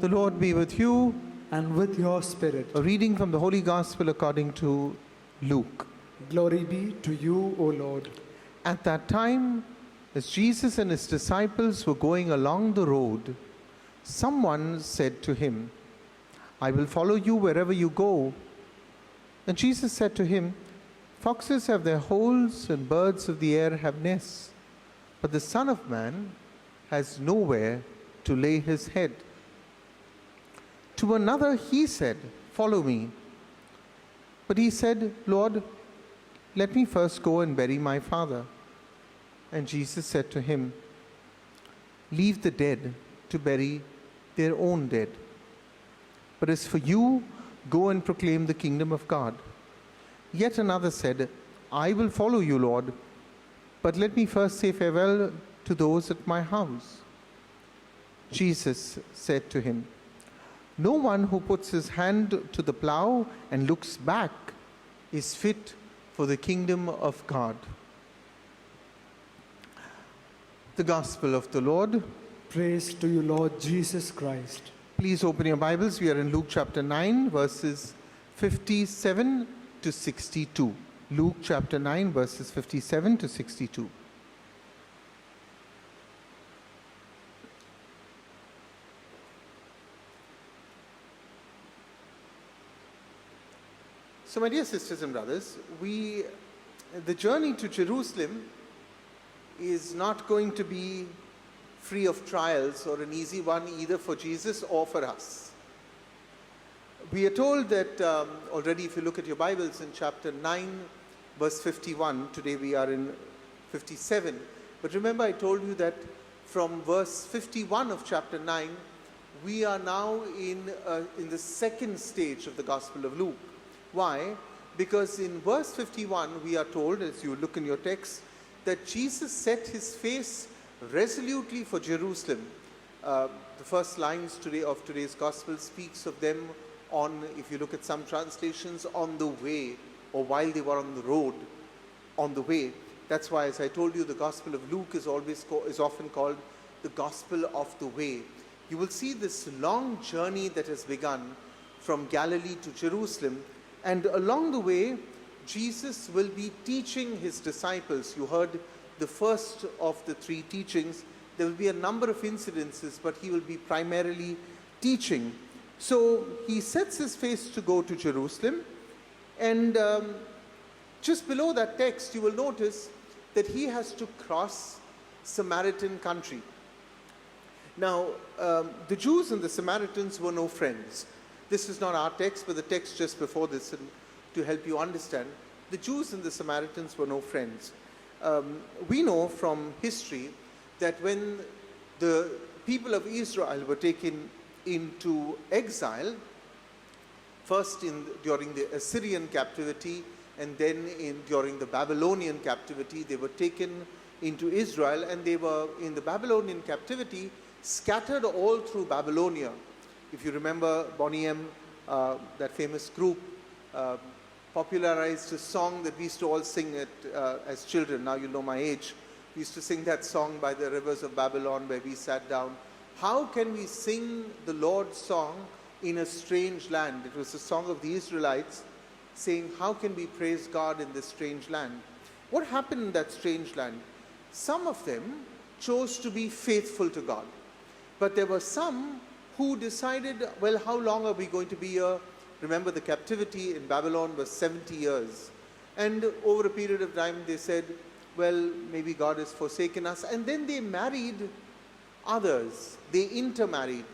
The Lord be with you. And with your spirit. A reading from the Holy Gospel according to Luke. Glory be to you, O Lord. At that time, as Jesus and his disciples were going along the road, someone said to him, "I will follow you wherever you go." And Jesus said to him, "Foxes have their holes and birds of the air have nests, but the Son of Man has nowhere to lay his head." To another he said, "Follow me." But he said, "Lord, let me first go and bury my father." And Jesus said to him, "Leave the dead to bury their own dead. But as for you, go and proclaim the kingdom of God." Yet another said, "I will follow you, Lord, but let me first say farewell to those at my house." Jesus said to him, "No one who puts his hand to the plow and looks back is fit for the kingdom of God." The Gospel of the Lord. Praise to you, Lord Jesus Christ. Please open your Bibles. We are in Luke chapter 9, verses 57 to 62. Luke chapter 9, verses 57 to 62. So, my dear sisters and brothers, the journey to Jerusalem is not going to be free of trials or an easy one either for Jesus or for us. We are told that already, if you look at your Bibles, in chapter 9, verse 51, today we are in 57. But remember, I told you that from verse 51 of chapter 9, we are now in the second stage of the Gospel of Luke. Why? Because in verse 51, we are told, as you look in your text, that Jesus set his face resolutely for Jerusalem. The first lines today of today's Gospel speaks of them on, if you look at some translations, on the way, or while they were on the road, on the way. That's why, as I told you, the Gospel of Luke is often called the Gospel of the Way. You will see this long journey that has begun from Galilee to Jerusalem. And along the way, Jesus will be teaching his disciples. You heard the first of the three teachings. There will be a number of incidences, but he will be primarily teaching. So he sets his face to go to Jerusalem. And just below that text, you will notice that he has to cross Samaritan country. Now, the Jews and the Samaritans were no friends. This is not our text, but the text just before this, and to help you understand. The Jews and the Samaritans were no friends. We know from history that when the people of Israel were taken into exile, first during the Assyrian captivity, and then during the Babylonian captivity, they were taken into Israel, and they were, in the Babylonian captivity, scattered all through Babylonia. If you remember, Bonnie M., that famous group, popularized a song that we used to all sing as children. Now you know my age. We used to sing that song, "By the Rivers of Babylon, where we sat down." How can we sing the Lord's song in a strange land? It was a song of the Israelites saying, how can we praise God in this strange land? What happened in that strange land? Some of them chose to be faithful to God. But there were some who decided, well, how long are we going to be here? Remember, the captivity in Babylon was 70 years. And over a period of time, they said, well, maybe God has forsaken us. And then they married others. They intermarried.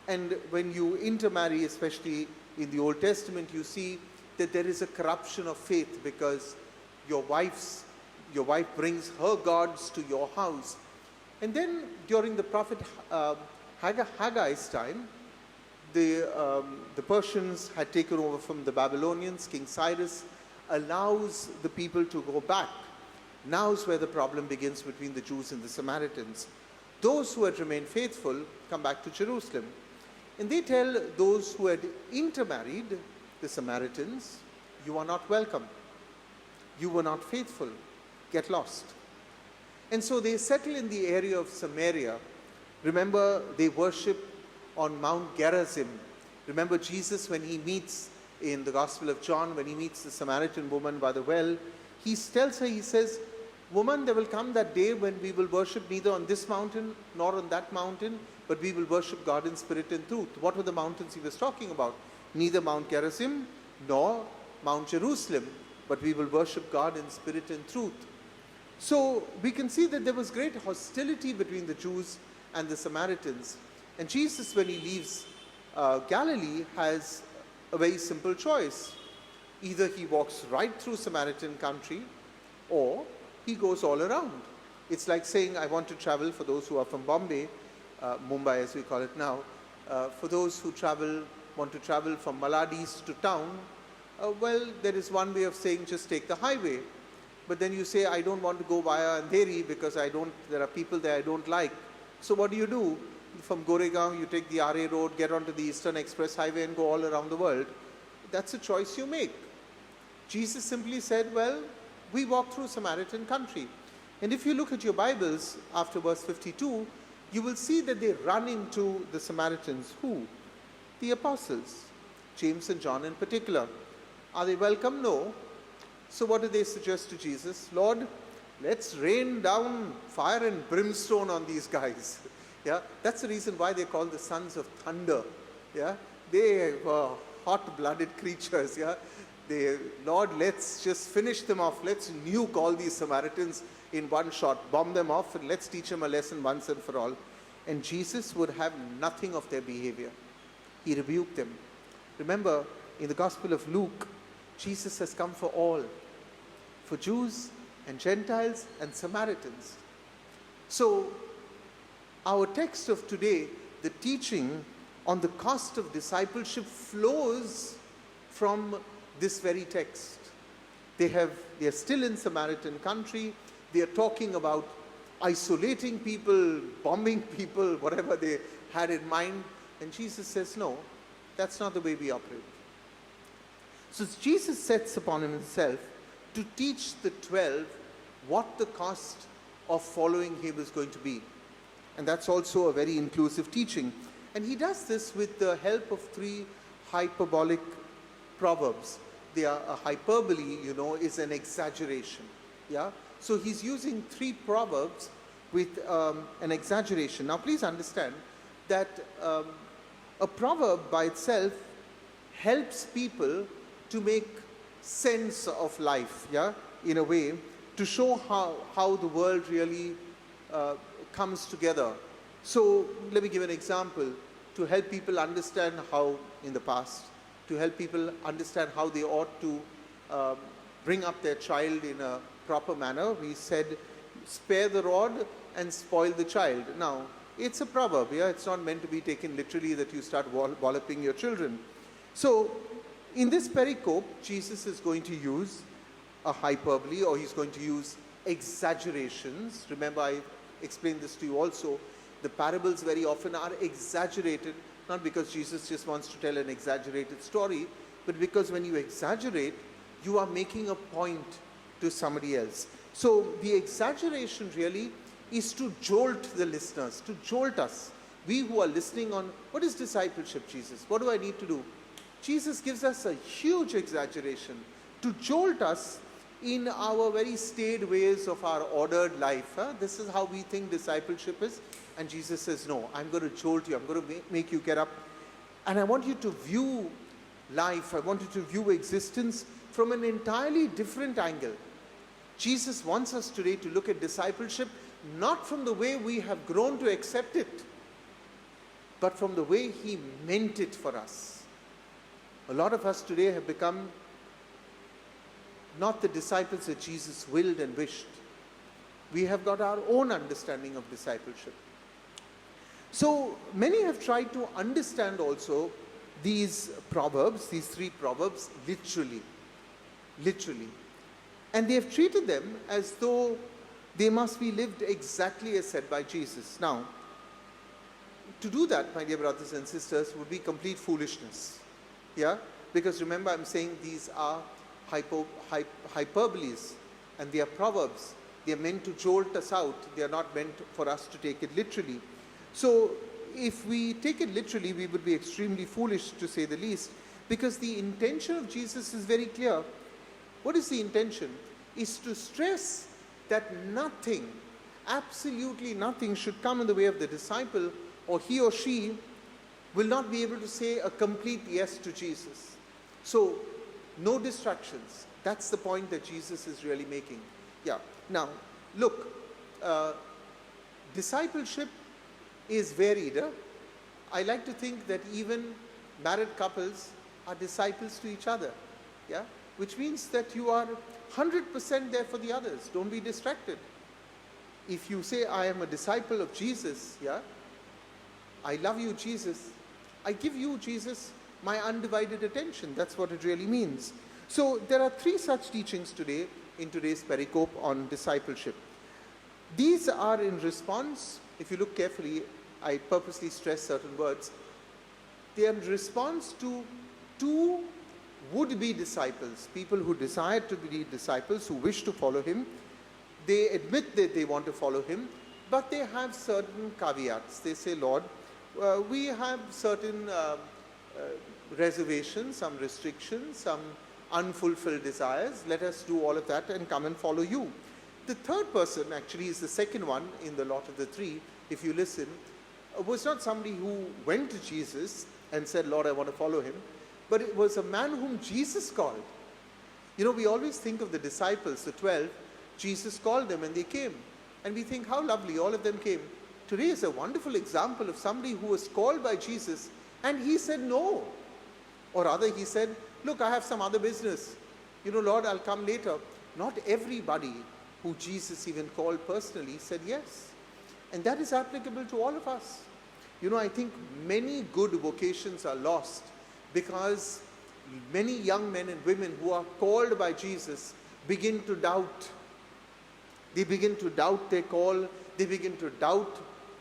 And when you intermarry, especially in the Old Testament, you see that there is a corruption of faith, because your wife brings her gods to your house. And then during the prophet Haggai's time, the Persians had taken over from the Babylonians. King Cyrus allows the people to go back. Now is where the problem begins between the Jews and the Samaritans. Those who had remained faithful come back to Jerusalem. And they tell those who had intermarried, the Samaritans, you are not welcome. You were not faithful. Get lost. And so they settle in the area of Samaria. Remember, they worship on Mount Gerizim. Remember Jesus when he meets in the Gospel of John, when he meets the Samaritan woman by the well, he tells her, he says, "Woman, there will come that day when we will worship neither on this mountain nor on that mountain, but we will worship God in spirit and truth." What were the mountains he was talking about? Neither Mount Gerizim nor Mount Jerusalem, but we will worship God in spirit and truth. So we can see that there was great hostility between the Jews and the Samaritans. And Jesus, when he leaves Galilee, has a very simple choice. Either he walks right through Samaritan country, or he goes all around. It's like saying, I want to travel, for those who are from Bombay, Mumbai as we call it now, for those who want to travel from Maladies to town, well, there is one way of saying just take the highway. But then you say, I don't want to go via Andheri because there are people there I don't like. So what do? From Goregaon, you take the RA road, get onto the Eastern Express Highway and go all around the world. That's a choice you make. Jesus simply said, well, we walk through Samaritan country. And if you look at your Bibles after verse 52, you will see that they run into the Samaritans. Who? The apostles, James and John in particular. Are they welcome? No. So what do they suggest to Jesus? Lord, let's rain down fire and brimstone on these guys. Yeah, that's the reason why they're called the sons of thunder. Yeah, they were hot-blooded creatures. Yeah, Lord, let's just finish them off. Let's nuke all these Samaritans in one shot, bomb them off, and let's teach them a lesson once and for all. And Jesus would have nothing of their behavior. He rebuked them. Remember, in the Gospel of Luke, Jesus has come for all, for Jews and Gentiles and Samaritans. So, our text of today, the teaching on the cost of discipleship, flows from this very text. They are still in Samaritan country. They are talking about isolating people, bombing people, whatever they had in mind. And Jesus says, no, that's not the way we operate. So Jesus sets upon himself to teach the 12 what the cost of following him is going to be. And that's also a very inclusive teaching. And he does this with the help of 3 hyperbolic proverbs. They are a hyperbole, is an exaggeration. Yeah. So he's using 3 proverbs with an exaggeration. Now please understand that a proverb by itself helps people to make sense of life, yeah, in a way, to show how the world really comes together. So let me give an example to help people understand how in the past, to help people understand how they ought to bring up their child in a proper manner. We said, spare the rod and spoil the child. Now, it's a proverb, yeah? It's not meant to be taken literally that you start walloping your children. So, in this pericope, Jesus is going to use a hyperbole, or he's going to use exaggerations. Remember, I explained this to you also. The parables very often are exaggerated, not because Jesus just wants to tell an exaggerated story, but because when you exaggerate, you are making a point to somebody else. So the exaggeration really is to jolt the listeners, to jolt us. We who are listening on, what is discipleship, Jesus? What do I need to do? Jesus gives us a huge exaggeration to jolt us in our very staid ways of our ordered life. This is how we think discipleship is. And Jesus says, no, I'm going to jolt you. I'm going to make you get up. And I want you to view life. I want you to view existence from an entirely different angle. Jesus wants us today to look at discipleship not from the way we have grown to accept it, but from the way he meant it for us. A lot of us today have become not the disciples that Jesus willed and wished. We have got our own understanding of discipleship. So many have tried to understand also these proverbs, these 3 proverbs, literally. And they have treated them as though they must be lived exactly as said by Jesus. Now, to do that, my dear brothers and sisters, would be complete foolishness. Yeah? Because remember, I'm saying these are hyperboles, and they are proverbs. They are meant to jolt us out. They are not meant for us to take it literally. So if we take it literally, we would be extremely foolish, to say the least, because the intention of Jesus is very clear. What is the intention? Is to stress that nothing, absolutely nothing, should come in the way of the disciple, or he or she will not be able to say a complete yes to Jesus. So, no distractions. That's the point that Jesus is really making. Yeah. Now, look, discipleship is varied. I like to think that even married couples are disciples to each other. Yeah? Which means that you are 100% there for the others. Don't be distracted. If you say, I am a disciple of Jesus, yeah, I love you, Jesus, I give you, Jesus, my undivided attention. That's what it really means. So there are 3 such teachings today in today's pericope on discipleship. These are in response, if you look carefully, I purposely stress certain words, they are in response to 2 would-be disciples, people who desire to be disciples, who wish to follow him. They admit that they want to follow him, but they have certain caveats. They say, Lord, we have certain reservations, some restrictions, some unfulfilled desires. Let us do all of that and come and follow you. The third person, actually, is the second one in the lot of the 3, if you listen, was not somebody who went to Jesus and said, Lord, I want to follow him, but it was a man whom Jesus called. You know, we always think of the disciples, the 12, Jesus called them and they came. And we think, how lovely, all of them came. Today is a wonderful example of somebody who was called by Jesus and he said no. Or rather, he said, look, I have some other business. You know, Lord, I'll come later. Not everybody who Jesus even called personally said yes. And that is applicable to all of us. You know, I think many good vocations are lost because many young men and women who are called by Jesus begin to doubt. They begin to doubt their call. They begin to doubt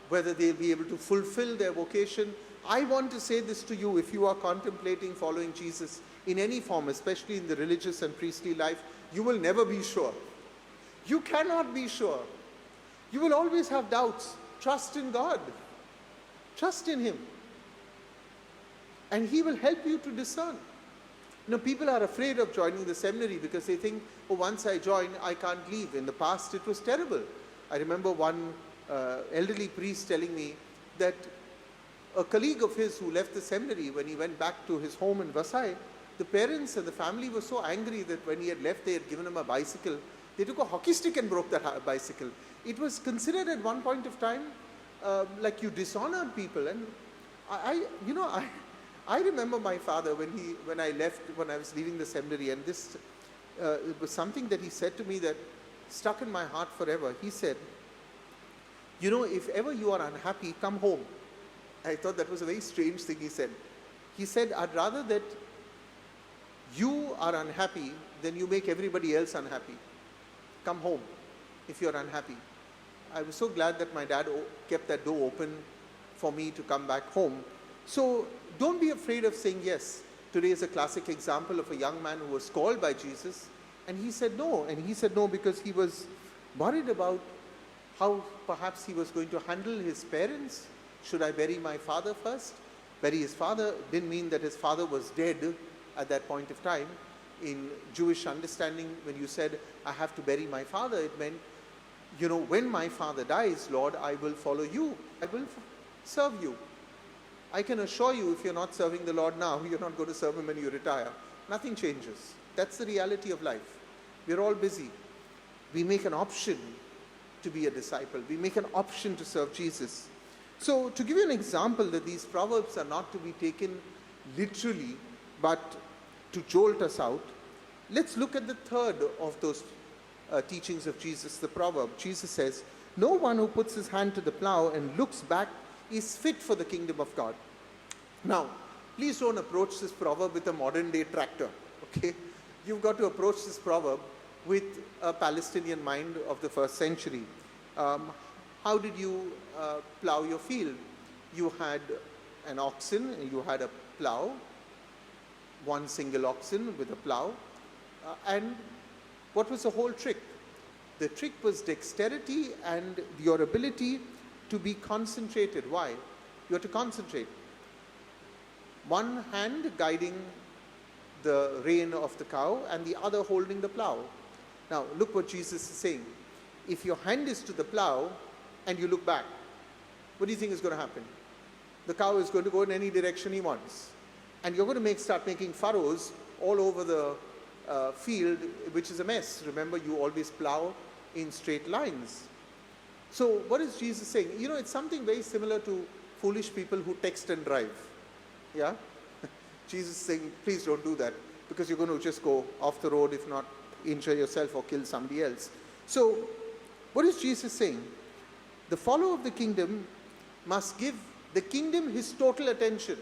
whether they'll be able to fulfill their vocation. I want to say this to you, if you are contemplating following Jesus in any form, especially in the religious and priestly life, you will never be sure. You cannot be sure. You will always have doubts. Trust in God. Trust in him. And he will help you to discern. You know, people are afraid of joining the seminary because they think, oh, once I join, I can't leave. In the past, it was terrible. I remember one elderly priest telling me that a colleague of his who left the seminary, when he went back to his home in Versailles, the parents and the family were so angry that when he had left, they had given him a bicycle. They took a hockey stick and broke that bicycle. It was considered at one point of time like you dishonored people. And I remember my father when I was leaving the seminary, and this it was something that he said to me that stuck in my heart forever. He said, you know, if ever you are unhappy, come home. I thought that was a very strange thing he said. He said, I'd rather that you are unhappy than you make everybody else unhappy. Come home if you're unhappy. I was so glad that my dad kept that door open for me to come back home. So don't be afraid of saying yes. Today is a classic example of a young man who was called by Jesus and he said no. And he said no because he was worried about how perhaps he was going to handle his parents. Should I bury my father first? Bury his father didn't mean that his father was dead at that point of time. In Jewish understanding, when you said, I have to bury my father, it meant, you know, when my father dies, Lord, I will follow you. I will serve you. I can assure you, if you're not serving the Lord now, you're not going to serve him when you retire. Nothing changes. That's the reality of life. We're all busy. We make an option to be a disciple. We make an option to serve Jesus. So, to give you an example that these proverbs are not to be taken literally, but to jolt us out, let's look at the third of those teachings of Jesus, the proverb. Jesus says, no one who puts his hand to the plow and looks back is fit for the kingdom of God. Now, please don't approach this proverb with a modern day tractor, okay? You've got to approach this proverb with a Palestinian mind of the first century. How did you plow your field? You had an oxen, you had a plow, one single oxen with a plow. And what was the whole trick? The trick was dexterity and your ability to be concentrated. Why? You have to concentrate. One hand guiding the rein of the cow and the other holding the plow. Now, look what Jesus is saying. If your hand is to the plow and you look back, what do you think is going to happen? The cow is going to go in any direction he wants. And you're going to start making furrows all over the field, which is a mess. Remember, you always plow in straight lines. So what is Jesus saying? You know, it's something very similar to foolish people who text and drive. Yeah? Jesus is saying, please don't do that, because you're going to just go off the road, if not injure yourself or kill somebody else. So what is Jesus saying? The follower of the kingdom must give the kingdom his total attention.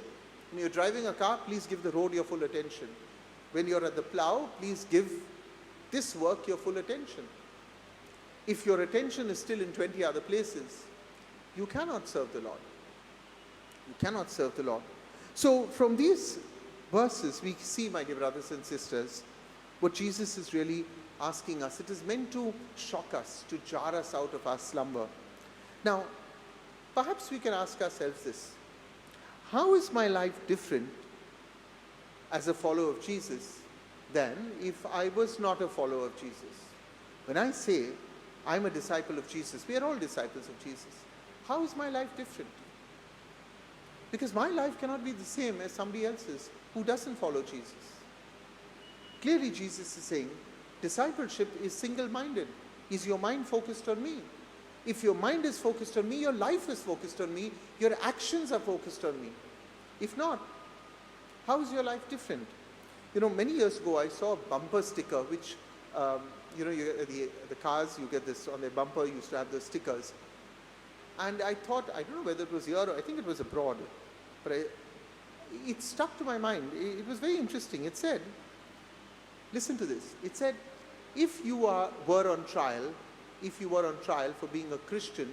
When you're driving a car, please give the road your full attention. When you're at the plow, please give this work your full attention. If your attention is still in 20 other places, you cannot serve the Lord. You cannot serve the Lord. So from these verses, we see, my dear brothers and sisters, what Jesus is really asking us. It is meant to shock us, to jar us out of our slumber. Now, perhaps we can ask ourselves this: how is my life different as a follower of Jesus than if I was not a follower of Jesus? When I say I'm a disciple of Jesus, we are all disciples of Jesus. How is my life different? Because my life cannot be the same as somebody else's who doesn't follow Jesus. Clearly, Jesus is saying discipleship is single-minded. Is your mind focused on me? If your mind is focused on me, your life is focused on me, your actions are focused on me. If not, how is your life different? You know, many years ago, I saw a bumper sticker, which, the cars, you get this on their bumper, used to have the stickers. And I thought, I don't know whether it was here or I think it was abroad, but it stuck to my mind. It was very interesting. It said, listen to this. It said, if you were on trial for being a Christian,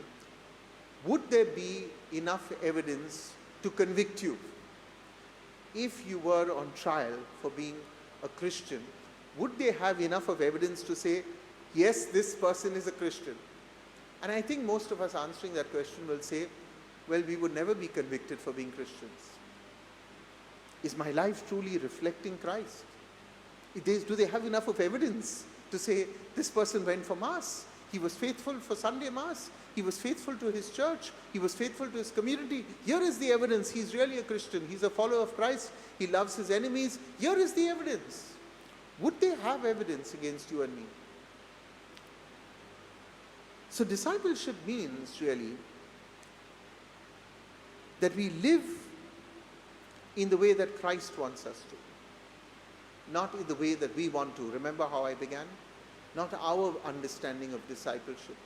would there be enough evidence to convict you? If you were on trial for being a Christian, would they have enough of evidence to say, yes, this person is a Christian? And I think most of us answering that question will say, well, we would never be convicted for being Christians. Is my life truly reflecting Christ? Do they have enough of evidence to say, this person went for Mass, he was faithful for Sunday Mass, he was faithful to his church, he was faithful to his community. Here is the evidence, he's really a Christian, he's a follower of Christ, he loves his enemies. Here is the evidence. Would they have evidence against you and me? So discipleship means really that we live in the way that Christ wants us to, not in the way that we want to. Remember how I began? Not our understanding of discipleship.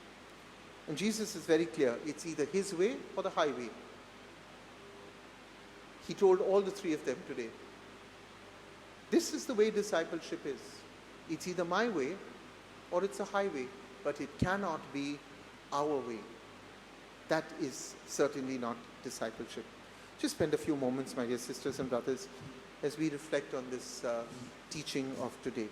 And Jesus is very clear. It's either his way or the highway. He told all the three of them today. This is the way discipleship is. It's either my way or it's a highway, but it cannot be our way. That is certainly not discipleship. Just spend a few moments, my dear sisters and brothers, as we reflect on this teaching of today.